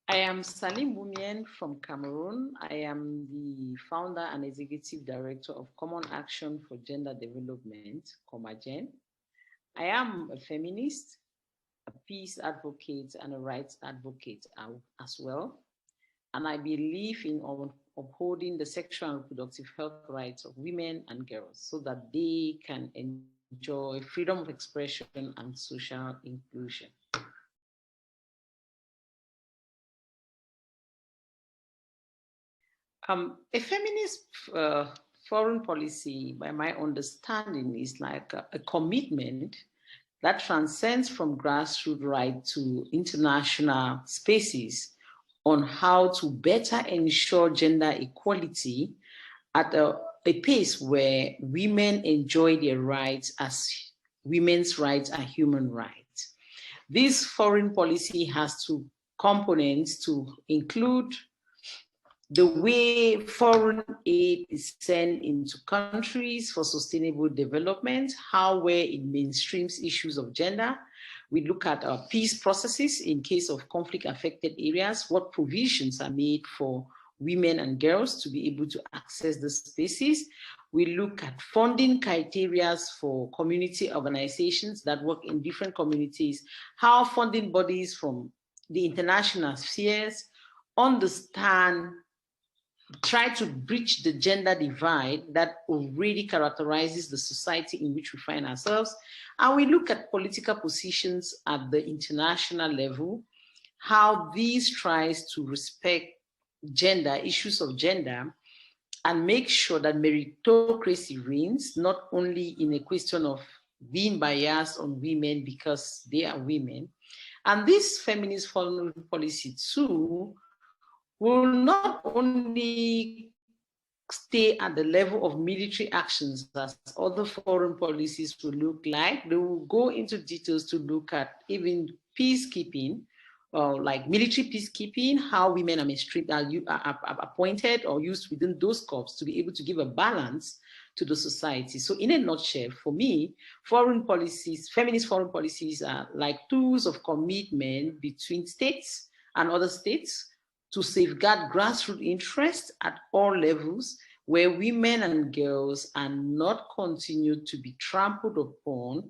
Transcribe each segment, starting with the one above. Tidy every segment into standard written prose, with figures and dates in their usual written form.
I am Mboumien from Cameroon. I am the founder and executive director of Common Action for Gender Development, COMAGEND. I am a feminist, a peace advocate, and a rights advocate as well. And I believe in upholding the sexual and reproductive health rights of women and girls so that they can enjoy freedom of expression and social inclusion. A feminist foreign policy, by my understanding, is like a commitment that transcends from grassroots right to international spaces on how to better ensure gender equality at a pace where women enjoy their rights as women's rights are human rights. This foreign policy has two components to include the way foreign aid is sent into countries for sustainable development, where it mainstreams issues of gender. We look at our peace processes in case of conflict-affected areas, what provisions are made for women and girls to be able to access the spaces. We look at funding criteria for community organizations that work in different communities, how funding bodies from the international spheres try to bridge the gender divide that already characterizes the society in which we find ourselves. And we look at political positions at the international level, how these tries to respect gender, issues of gender, and make sure that meritocracy reigns, not only in a question of being biased on women because they are women. And this feminist foreign policy too will not only stay at the level of military actions as other foreign policies will look like. They will go into details to look at even peacekeeping, like military peacekeeping, how women are appointed or used within those corps to be able to give a balance to the society. So in a nutshell, for me, feminist foreign policies are like tools of commitment between states and other states to safeguard grassroots interests at all levels, where women and girls are not continued to be trampled upon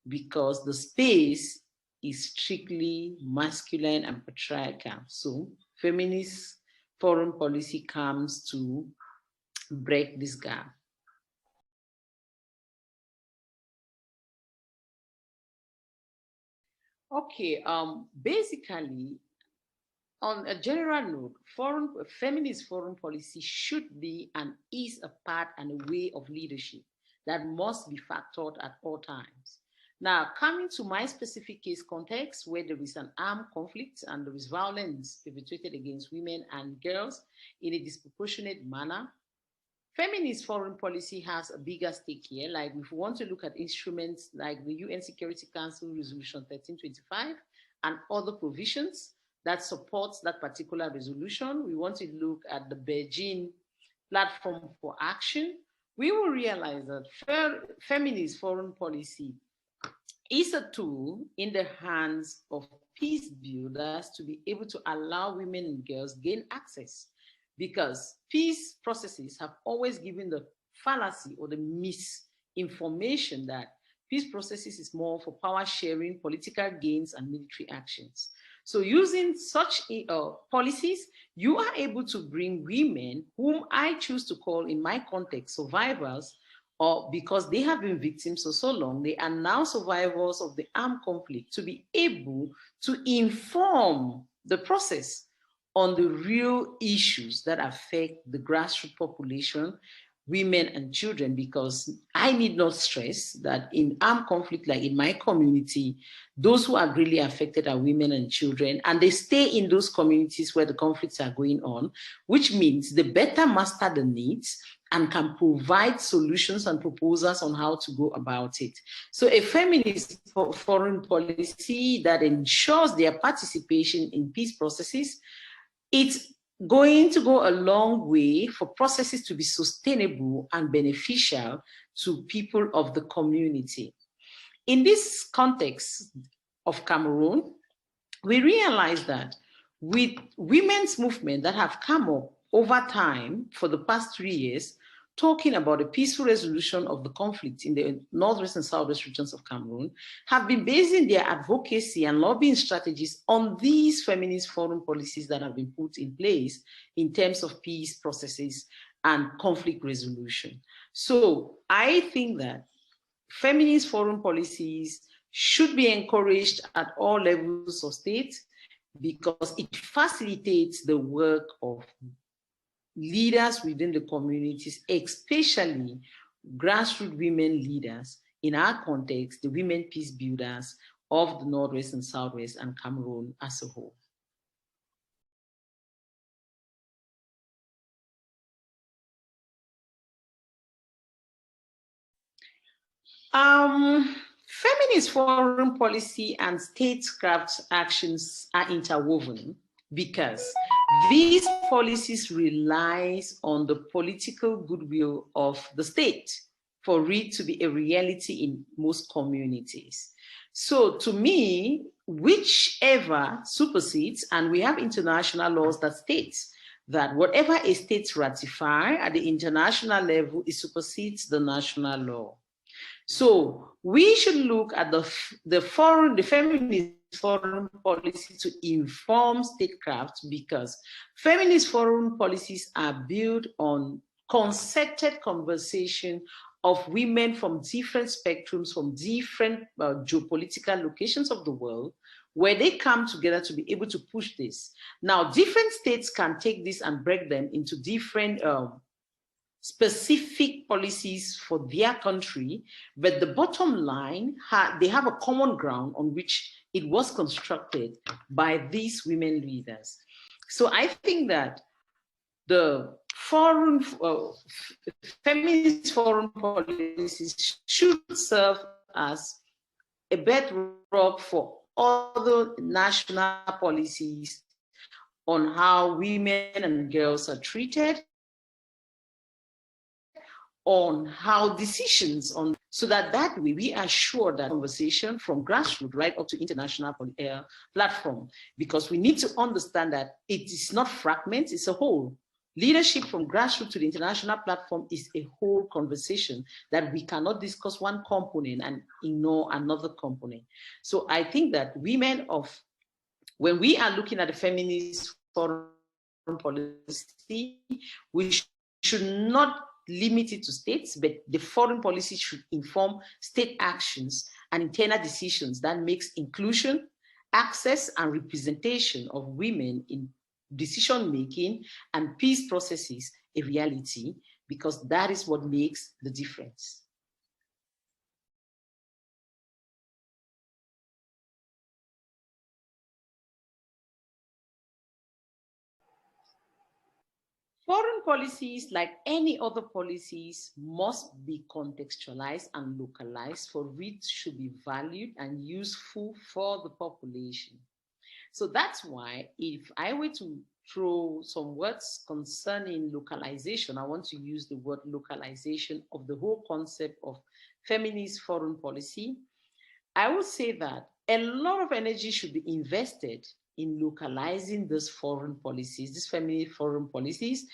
because the space is strictly masculine and patriarchal. So feminist foreign policy comes to break this gap. Okay, basically, on a general note, feminist foreign policy should be and is a part and a way of leadership that must be factored at all times. Now, coming to my specific case context, where there is an armed conflict and there is violence perpetrated against women and girls in a disproportionate manner, feminist foreign policy has a bigger stake here. Like if we want to look at instruments like the UN Security Council Resolution 1325 and other provisions that supports that particular resolution, we want to look at the Beijing Platform for Action, we will realize that feminist foreign policy is a tool in the hands of peace builders to be able to allow women and girls gain access, because peace processes have always given the fallacy or the misinformation that peace processes is more for power sharing, political gains, and military actions. So using such policies, you are able to bring women, whom I choose to call in my context survivors, or because they have been victims for so long, they are now survivors of the armed conflict, to be able to inform the process on the real issues that affect the grassroots population, women and children, because I need not stress that in armed conflict, like in my community, those who are really affected are women and children, and they stay in those communities where the conflicts are going on, which means they better master the needs and can provide solutions and proposals on how to go about it. So a feminist foreign policy that ensures their participation in peace processes, it's going to go a long way for processes to be sustainable and beneficial to people of the community. In this context of Cameroon, we realize that with women's movement that have come up over time for the past 3 years, talking about a peaceful resolution of the conflict in the northwest and southwest regions of Cameroon, have been basing their advocacy and lobbying strategies on these feminist foreign policies that have been put in place in terms of peace processes and conflict resolution. So I think that feminist foreign policies should be encouraged at all levels of state because it facilitates the work of leaders within the communities, especially grassroots women leaders, in our context, the women peace builders of the Northwest and Southwest and Cameroon as a whole. Feminist foreign policy and statecraft actions are interwoven because these policies relies on the political goodwill of the state for it to be a reality in most communities. So to me, whichever supersedes, and we have international laws that states that whatever a state ratify at the international level, it supersedes the national law. So we should look at the feminist foreign policy to inform statecraft because feminist foreign policies are built on concerted conversation of women from different spectrums, from different geopolitical locations of the world, where they come together to be able to push this. Now, different states can take this and break them into different specific policies for their country, but the bottom line, they have a common ground on which it was constructed by these women leaders. So I think that the feminist foreign policies should serve as a bedrock for other national policies on how women and girls are treated, on how decisions on, so that way we are sure that conversation from grassroots right up to international platform, because we need to understand that it is not fragments, it's a whole. Leadership from grassroots to the international platform is a whole conversation that we cannot discuss one component and ignore another component. So I think that when we are looking at the feminist foreign policy, we should not limit it to states, but the foreign policy should inform state actions and internal decisions that makes inclusion, access, and representation of women in decision-making and peace processes a reality, because that is what makes the difference. Foreign policies, like any other policies, must be contextualized and localized for which should be valued and useful for the population. So that's why if I were to throw some words concerning localization, I want to use the word localization of the whole concept of feminist foreign policy. I would say that a lot of energy should be invested in localizing these foreign policies, these feminist foreign policies,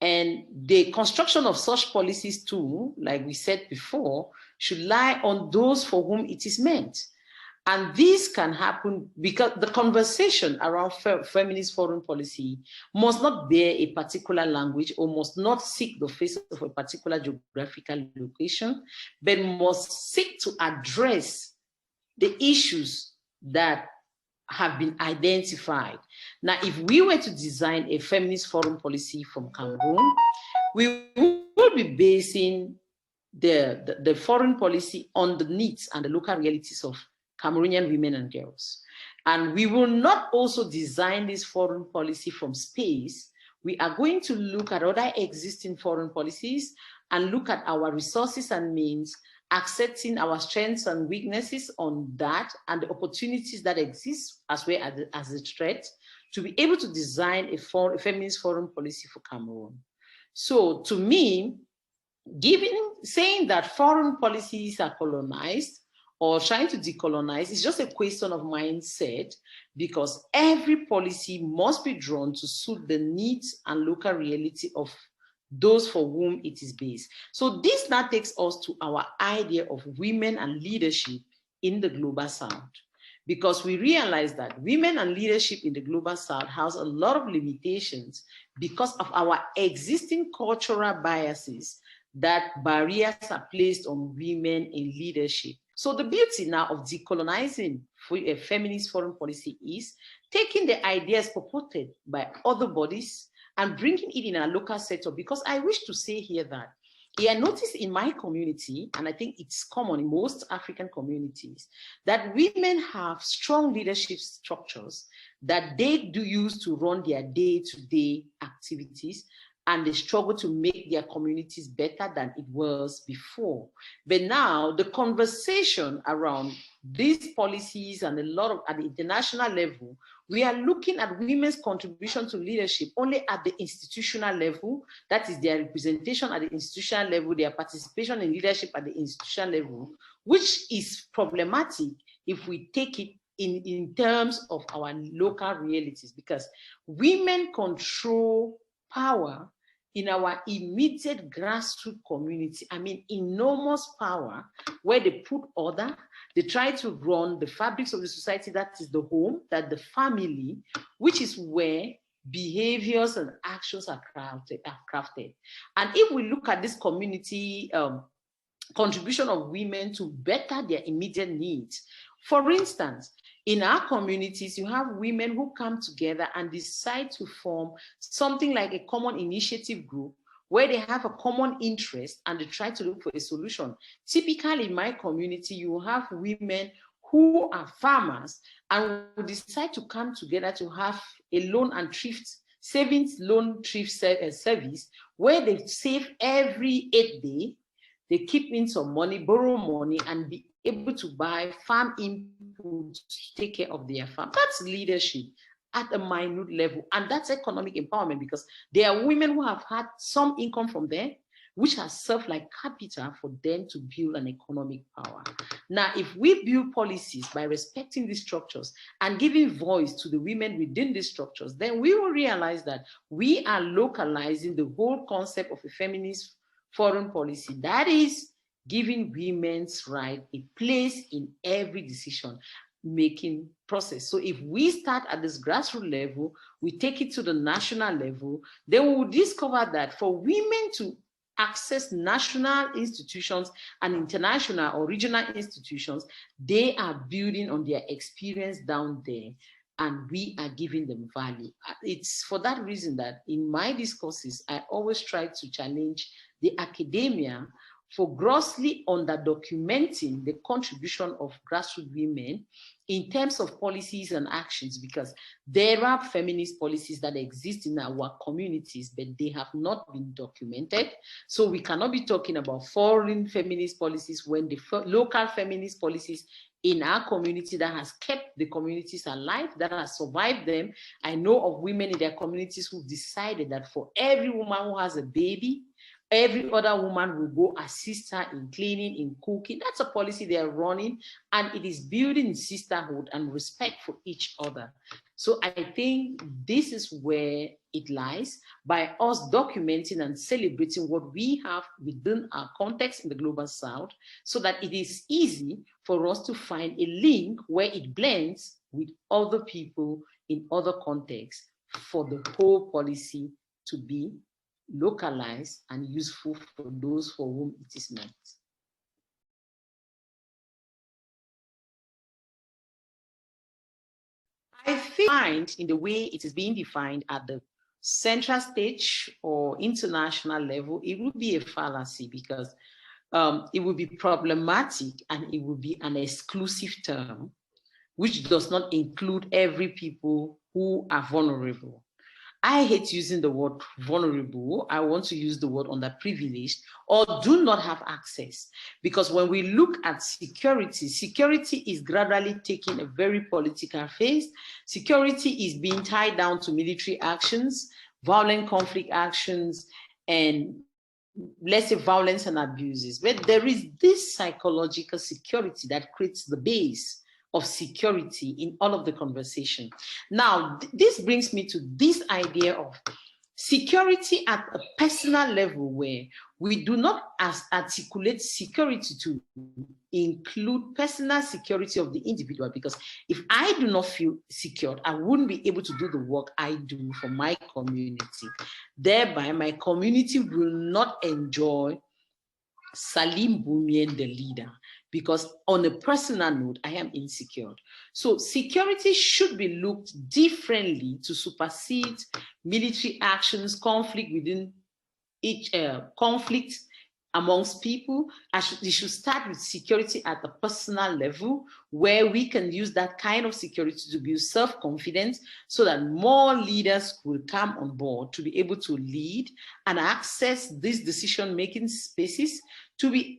and the construction of such policies too, like we said before, should lie on those for whom it is meant. And this can happen because the conversation around feminist foreign policy must not bear a particular language or must not seek the face of a particular geographical location, but must seek to address the issues that have been identified. Now, if we were to design a feminist foreign policy from Cameroon, we would be basing the foreign policy on the needs and the local realities of Cameroonian women and girls. And we will not also design this foreign policy from space. We are going to look at other existing foreign policies and look at our resources and means, accepting our strengths and weaknesses on that and the opportunities that exist as well as a threat to be able to design a feminist foreign policy for Cameroon. So to me, saying that foreign policies are colonized or trying to decolonize is just a question of mindset, because every policy must be drawn to suit the needs and local reality of those for whom it is based. So this now takes us to our idea of women and leadership in the Global South, because we realize that women and leadership in the Global South has a lot of limitations because of our existing cultural biases, that barriers are placed on women in leadership. So the beauty now of decolonizing for a feminist foreign policy is taking the ideas purported by other bodies and bringing it in a local setup, because I wish to say here that I noticed in my community, and I think it's common in most African communities, that women have strong leadership structures that they do use to run their day-to-day activities, and they struggle to make their communities better than it was before. But now the conversation around these policies and a lot of at the international level, we are looking at women's contribution to leadership only at the institutional level. That is their representation at the institutional level, their participation in leadership at the institutional level, which is problematic if we take it in terms of our local realities, because women control power in our immediate grassroots community. I mean, enormous power, where they put order, they try to run the fabrics of the society, that is the home, that the family, which is where behaviors and actions are crafted. And if we look at this community contribution of women to better their immediate needs, for instance, in our communities, you have women who come together and decide to form something like a common initiative group where they have a common interest and they try to look for a solution. Typically in my community, you have women who are farmers and will decide to come together to have a loan and thrift, savings loan thrift service, where they save every 8 days, they keep in some money, borrow money, and be able to buy farm input to take care of their farm. That's leadership at a minute level, and that's economic empowerment, because there are women who have had some income from there, which has served like capital for them to build an economic power. Now, if we build policies by respecting these structures and giving voice to the women within these structures, then we will realize that we are localizing the whole concept of a feminist foreign policy, that is giving women's right a place in every decision-making process. So if we start at this grassroots level, we take it to the national level, then we will discover that for women to access national institutions and international or regional institutions, they are building on their experience down there, and we are giving them value. It's for that reason that in my discourses, I always try to challenge the academia for grossly under-documenting the contribution of grassroots women in terms of policies and actions, because there are feminist policies that exist in our communities, but they have not been documented. So we cannot be talking about foreign feminist policies when the local feminist policies in our community that has kept the communities alive, that has survived them. I know of women in their communities who've decided that for every woman who has a baby, every other woman will go assist her in cleaning, in cooking. That's a policy they are running, and it is building sisterhood and respect for each other. So I think this is where it lies, by us documenting and celebrating what we have within our context in the Global South, so that it is easy for us to find a link where it blends with other people in other contexts for the whole policy to be localized and useful for those for whom it is meant. I find in the way it is being defined at the central stage or international level, it would be a fallacy, because it would be problematic and it would be an exclusive term, which does not include every people who are vulnerable. I hate using the word vulnerable. I want to use the word underprivileged or do not have access. Because when we look at security, security is gradually taking a very political phase. Security is being tied down to military actions, violent conflict actions, and let's say, violence and abuses, but there is this psychological security that creates the base of security in all of the conversation. Now, this brings me to this idea of security at a personal level, where we do not articulate security to include personal security of the individual, because if I do not feel secured, I wouldn't be able to do the work I do for my community. Thereby, my community will not enjoy Salim Mboumien, the leader, because on a personal note, I am insecure. So security should be looked differently to supersede military actions, conflict within each conflict amongst people. It should start with security at the personal level, where we can use that kind of security to build self-confidence so that more leaders will come on board to be able to lead and access these decision-making spaces, to be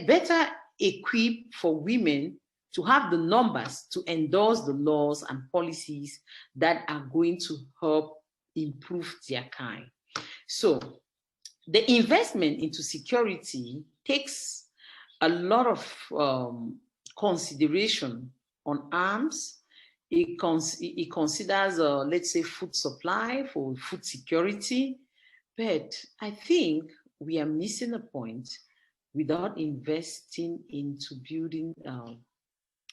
better equipped for women to have the numbers to endorse the laws and policies that are going to help improve their kind. So the investment into security takes a lot of consideration on arms. It considers, let's say, food supply for food security. But I think we are missing a point without investing into building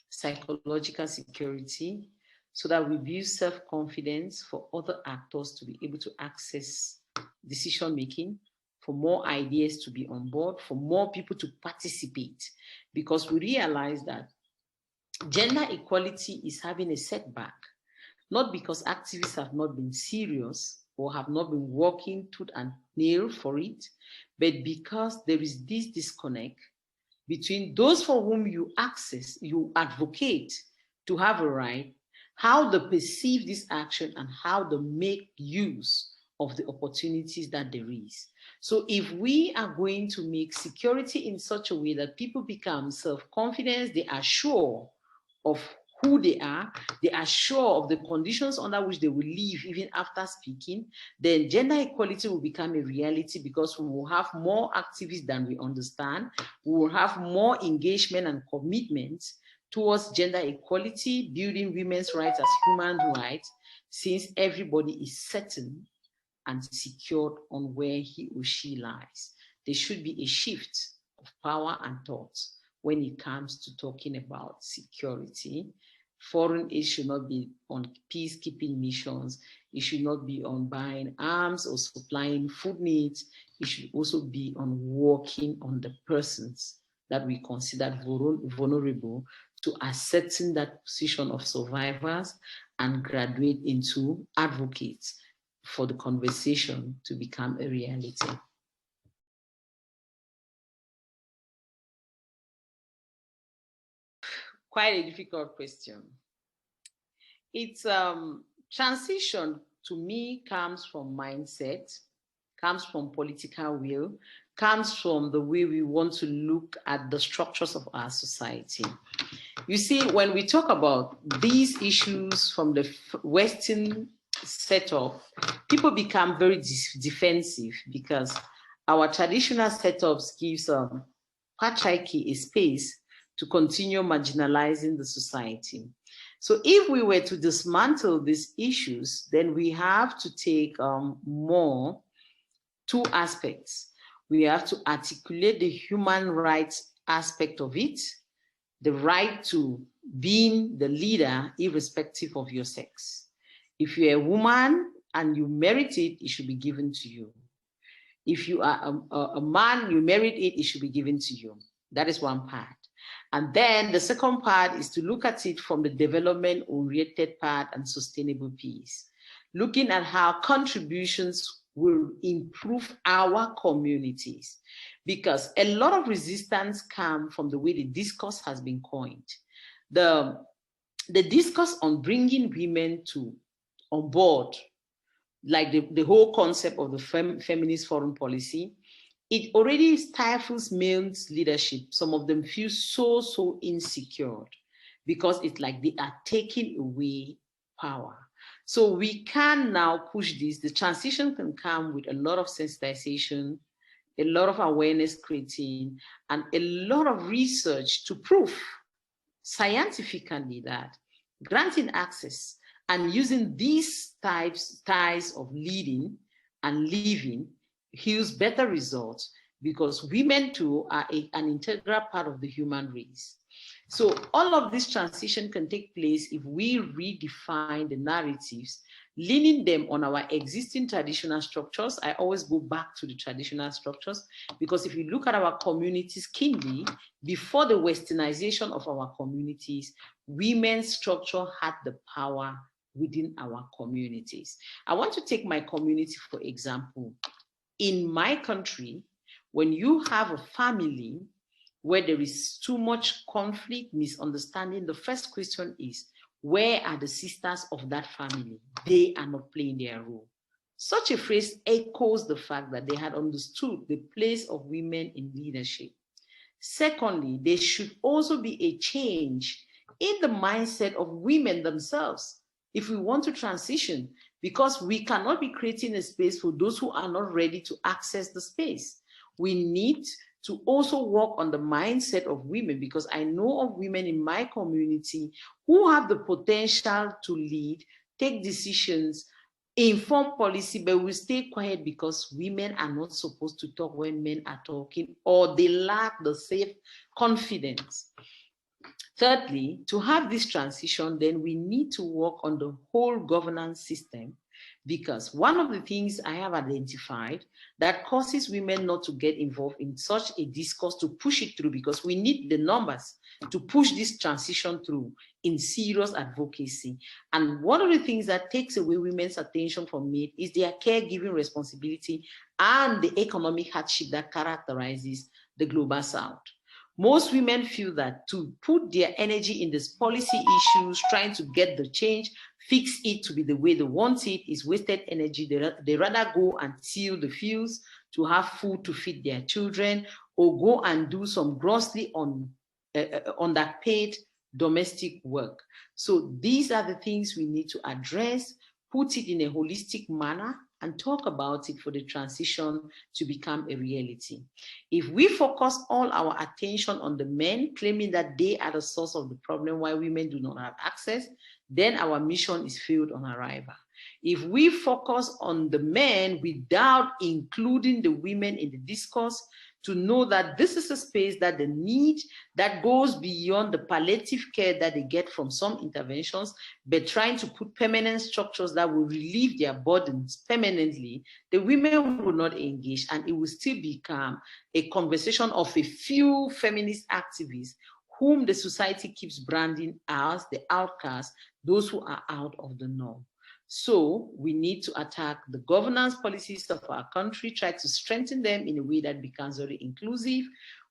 psychological security, so that we build self-confidence for other actors to be able to access decision-making, for more ideas to be on board, for more people to participate, because we realize that gender equality is having a setback, not because activists have not been serious or have not been working tooth and nail for it, but because there is this disconnect between those for whom you advocate to have a right, how they perceive this action, and how they make use of the opportunities that there is. So if we are going to make security in such a way that people become self-confident, they are sure of who they are sure of the conditions under which they will live even after speaking, then gender equality will become a reality, because we will have more activists than we understand. We will have more engagement and commitment towards gender equality, building women's rights as human rights, since everybody is certain and secured on where he or she lies. There should be a shift of power and thought when it comes to talking about security. Foreign aid should not be on peacekeeping missions. It should not be on buying arms or supplying food needs. It should also be on working on the persons that we consider vulnerable, to ascertain that position of survivors and graduate into advocates for the conversation to become a reality. Quite a difficult question. It's transition, to me, comes from mindset, comes from political will, comes from the way we want to look at the structures of our society. You see, when we talk about these issues from the Western setup, people become very defensive, because our traditional setups gives patriarchy a space to continue marginalizing the society. So if we were to dismantle these issues, then we have to take more two aspects. We have to articulate the human rights aspect of it, the right to being the leader irrespective of your sex. If you're a woman and you merit it, it should be given to you. If you are a man, you merit it, it should be given to you. That is one part. And then the second part is to look at it from the development-oriented part and sustainable piece, looking at how contributions will improve our communities, because a lot of resistance comes from the way the discourse has been coined. The discourse on bringing women on board, like the whole concept of the feminist foreign policy, it already stifles males' leadership. Some of them feel so insecure, because it's like they are taking away power. So we can now push this. The transition can come with a lot of sensitization, a lot of awareness creating, and a lot of research to prove scientifically that granting access and using these ties of leading and living yields better results, because women too are an integral part of the human race. So all of this transition can take place if we redefine the narratives, leaning them on our existing traditional structures. I always go back to the traditional structures, because if you look at our communities keenly, before the westernization of our communities, women's structure had the power within our communities. I want to take my community, for example. In my country, when you have a family where there is too much conflict, misunderstanding, the first question is, where are the sisters of that family? They are not playing their role. Such a phrase echoes the fact that they had understood the place of women in leadership. Secondly, there should also be a change in the mindset of women themselves if we want to transition, because we cannot be creating a space for those who are not ready to access the space. We need to also work on the mindset of women, because I know of women in my community who have the potential to lead, take decisions, inform policy, but will stay quiet because women are not supposed to talk when men are talking, or they lack the safe confidence. Thirdly, to have this transition, then we need to work on the whole governance system, because one of the things I have identified that causes women not to get involved in such a discourse, to push it through, because we need the numbers to push this transition through in serious advocacy. And one of the things that takes away women's attention from it is their caregiving responsibility and the economic hardship that characterizes the global South. Most women feel that to put their energy in these policy issues, trying to get the change, fix it to be the way they want it, is wasted energy. They rather go and till the fields to have food to feed their children, or go and do some grossly underpaid domestic work. So these are the things we need to address, put it in a holistic manner, and talk about it for the transition to become a reality. If we focus all our attention on the men, claiming that they are the source of the problem why women do not have access, then our mission is failed on arrival. If we focus on the men without including the women in the discourse, to know that this is a space that they need, that goes beyond the palliative care that they get from some interventions, but trying to put permanent structures that will relieve their burdens permanently, the women will not engage, and it will still become a conversation of a few feminist activists whom the society keeps branding as the outcasts, those who are out of the norm. So we need to attack the governance policies of our country, try to strengthen them in a way that becomes very inclusive.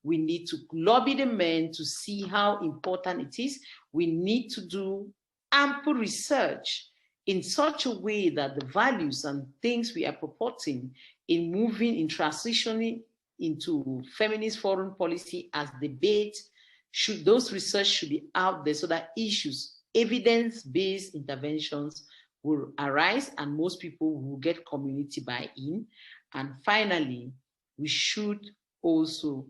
We need to lobby the men to see how important it is. We need to do ample research in such a way that the values and things we are purporting in moving, in transitioning into feminist foreign policy as debate, those research should be out there so that issues, evidence-based interventions will arise and most people will get community buy-in. And finally, we should also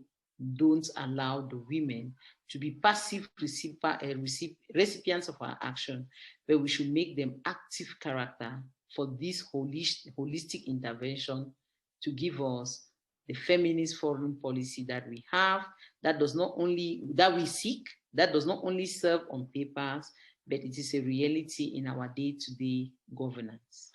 don't allow the women to be passive recipients of our action, but we should make them active character for this holistic intervention to give us the feminist foreign policy that we have, that we seek, that does not only serve on papers, but it is a reality in our day-to-day governance.